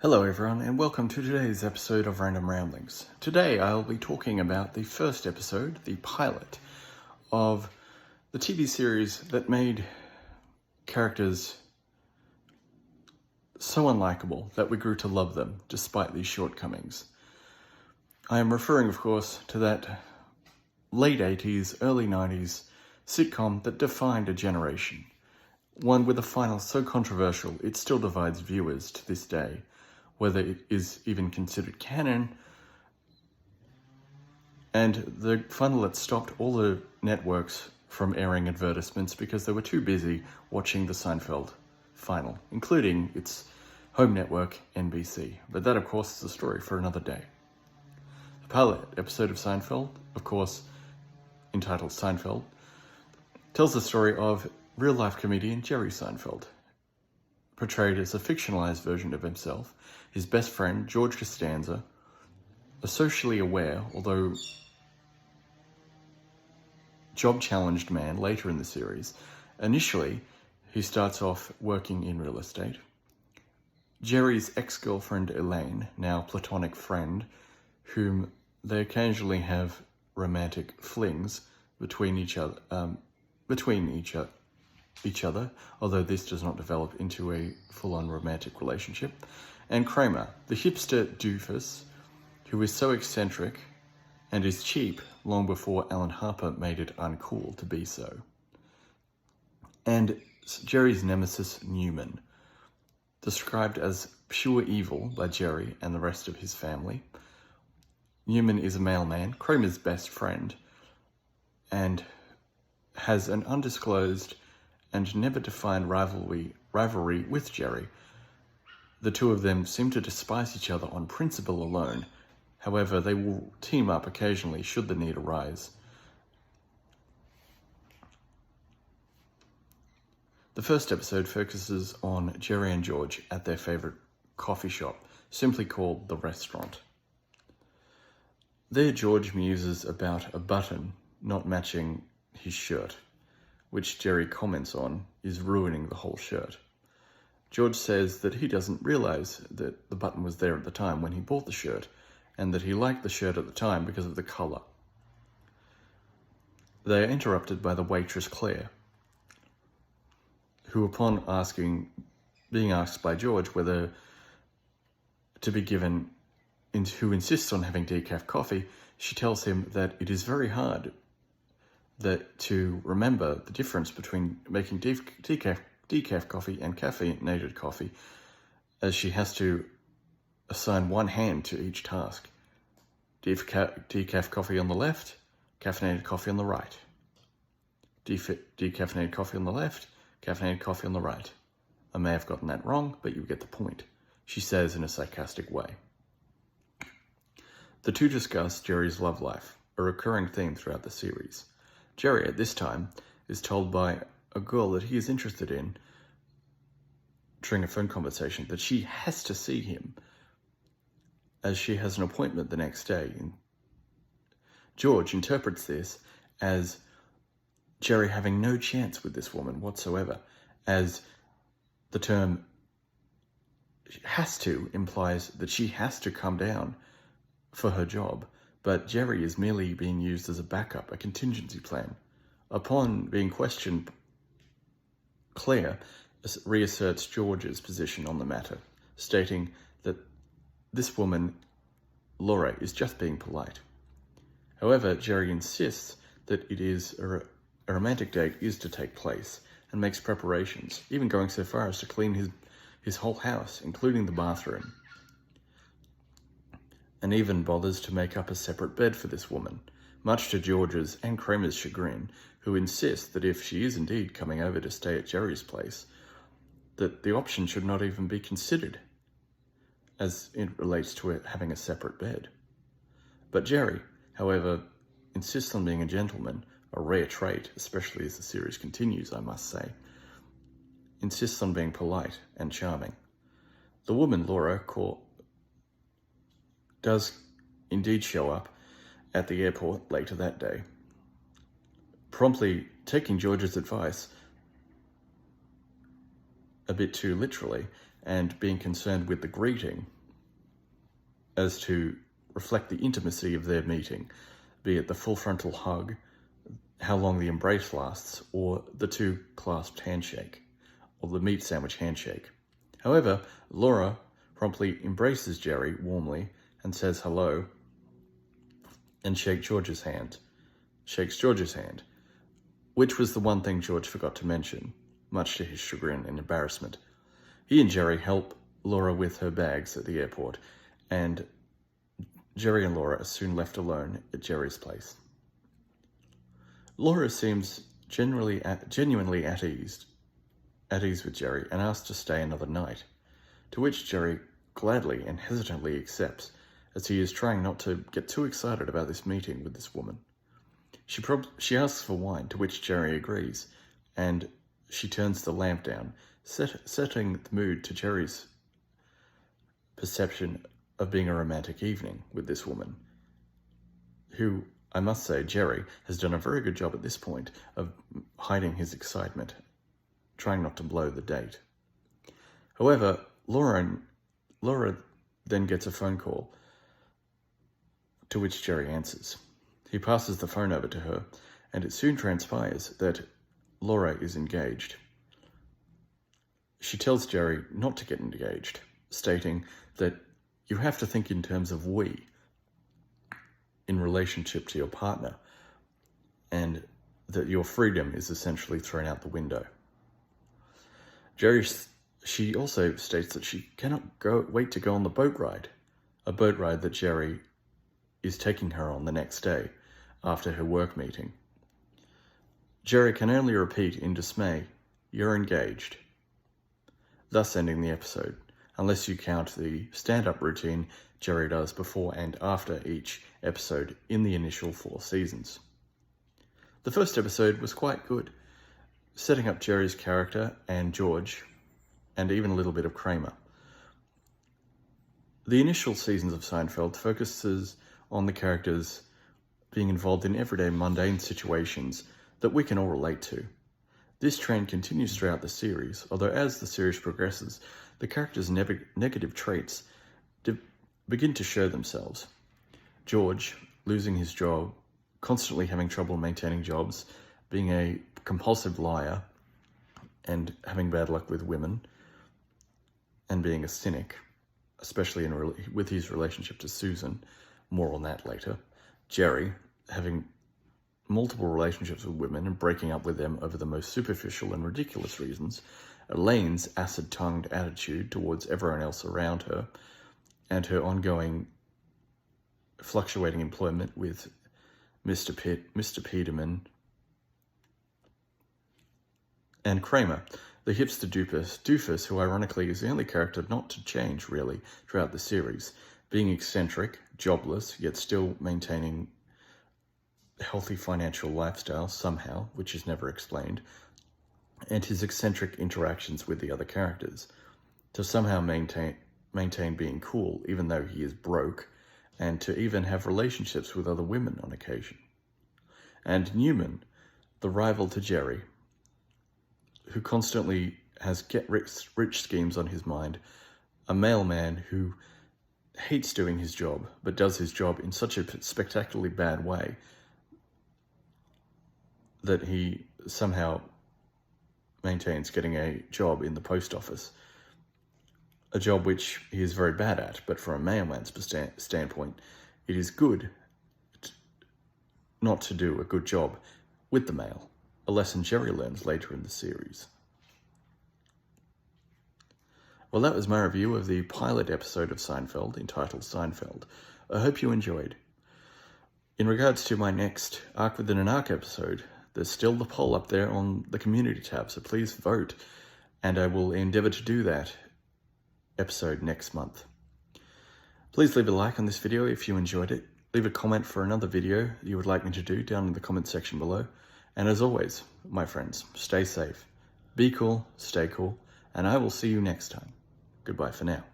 Hello everyone and welcome to today's episode of Random Ramblings. Today I'll be talking about the first episode, the pilot, of the TV series that made characters so unlikable that we grew to love them despite these shortcomings. I am referring, of course, to that late 80s, early 90s sitcom that defined a generation. One with a final so controversial it still divides viewers to this day, whether it is even considered canon, and the final that stopped all the networks from airing advertisements because they were too busy watching the Seinfeld final, including its home network, NBC. But that, of course, is a story for another day. The pilot episode of Seinfeld, of course, entitled Seinfeld, tells the story of real-life comedian Jerry Seinfeld, portrayed as a fictionalized version of himself, his best friend, George Costanza, a socially aware, although job-challenged man later in the series. Initially, he starts off working in real estate. Jerry's ex-girlfriend, Elaine, now platonic friend, whom they occasionally have romantic flings between each other, although this does not develop into a full-on romantic relationship, and Kramer, the hipster doofus who is so eccentric and is cheap long before Alan Harper made it uncool to be so. And Jerry's nemesis, Newman, described as pure evil by Jerry and the rest of his family. Newman is a mailman, Kramer's best friend, and has an undisclosed and never defined rivalry with Jerry. The two of them seem to despise each other on principle alone. However, they will team up occasionally should the need arise. The first episode focuses on Jerry and George at their favorite coffee shop, simply called The Restaurant. There, George muses about a button not matching his shirt, which Jerry comments on is ruining the whole shirt. George says that he doesn't realize that the button was there at the time when he bought the shirt, and that he liked the shirt at the time because of the color. They are interrupted by the waitress Claire, who upon being asked by George whether to be given, who insists on having decaf coffee, she tells him that it is very hard to remember the difference between making decaf coffee and caffeinated coffee, as she has to assign one hand to each task. Decaf coffee on the left, caffeinated coffee on the right. Decaffeinated coffee on the left, caffeinated coffee on the right. I may have gotten that wrong, but you get the point, she says in a sarcastic way. The two discuss Jerry's love life, a recurring theme throughout the series. Jerry, at this time, is told by a girl that he is interested in during a phone conversation that she has to see him, as she has an appointment the next day. George interprets this as Jerry having no chance with this woman whatsoever, as the term has to implies that she has to come down for her job, but Jerry is merely being used as a backup, a contingency plan. Upon being questioned, Claire reasserts George's position on the matter, stating that this woman, Laura, is just being polite. However, Jerry insists that a romantic date is to take place, and makes preparations, even going so far as to clean his whole house, including the bathroom, and even bothers to make up a separate bed for this woman, much to George's and Kramer's chagrin, who insist that if she is indeed coming over to stay at Jerry's place, that the option should not even be considered, as it relates to it having a separate bed. But Jerry, however, insists on being a gentleman, a rare trait, especially as the series continues, I must say, insists on being polite and charming. The woman, Laura, does indeed show up at the airport later that day, promptly taking George's advice a bit too literally, and being concerned with the greeting as to reflect the intimacy of their meeting, be it the full frontal hug, how long the embrace lasts, or the two clasped handshake, or the meat sandwich handshake. However, Laura promptly embraces Jerry warmly and says hello and shakes George's hand, which was the one thing George forgot to mention, much to his chagrin and embarrassment. He and Jerry help Laura with her bags at the airport, and Jerry and Laura are soon left alone at Jerry's place. Laura seems genuinely at ease with Jerry and asks to stay another night, to which Jerry gladly and hesitantly accepts, as he is trying not to get too excited about this meeting with this woman. She asks for wine, to which Jerry agrees, and she turns the lamp down, setting the mood to Jerry's perception of being a romantic evening with this woman, who, I must say, Jerry has done a very good job at this point of hiding his excitement, trying not to blow the date. However, Laura then gets a phone call, to which Jerry answers. He passes the phone over to her, and it soon transpires that Laura is engaged. She tells Jerry not to get engaged, stating that you have to think in terms of we in relationship to your partner, and that your freedom is essentially thrown out the window. She also states that she cannot wait to go on the boat ride, a boat ride that Jerry is taking her on the next day after her work meeting. Jerry can only repeat in dismay, "You're engaged," thus ending the episode, unless you count the stand-up routine Jerry does before and after each episode in the initial 4 seasons. The first episode was quite good, setting up Jerry's character and George, and even a little bit of Kramer. The initial seasons of Seinfeld focuses on the characters being involved in everyday mundane situations that we can all relate to. This trend continues throughout the series, although as the series progresses, the characters' negative traits begin to show themselves. George, losing his job, constantly having trouble maintaining jobs, being a compulsive liar, and having bad luck with women, and being a cynic, especially with his relationship to Susan. More on that later. Jerry, having multiple relationships with women and breaking up with them over the most superficial and ridiculous reasons. Elaine's acid-tongued attitude towards everyone else around her, and her ongoing fluctuating employment with Mr. Peterman, and Kramer, the hipster doofus who ironically is the only character not to change really throughout the series, being eccentric, jobless, yet still maintaining a healthy financial lifestyle somehow, which is never explained, and his eccentric interactions with the other characters, to somehow maintain being cool even though he is broke, and to even have relationships with other women on occasion. And Newman, the rival to Jerry, who constantly has get-rich schemes on his mind, a mailman who hates doing his job, but does his job in such a spectacularly bad way that he somehow maintains getting a job in the post office, a job which he is very bad at, but from a mailman's standpoint, it is good not to do a good job with the mail, a lesson Jerry learns later in the series. Well, that was my review of the pilot episode of Seinfeld, entitled Seinfeld. I hope you enjoyed. In regards to my next Arc Within an Arc episode, there's still the poll up there on the community tab, so please vote, and I will endeavour to do that episode next month. Please leave a like on this video if you enjoyed it. Leave a comment for another video you would like me to do down in the comment section below. And as always, my friends, stay safe, be cool, stay cool, and I will see you next time. Goodbye for now.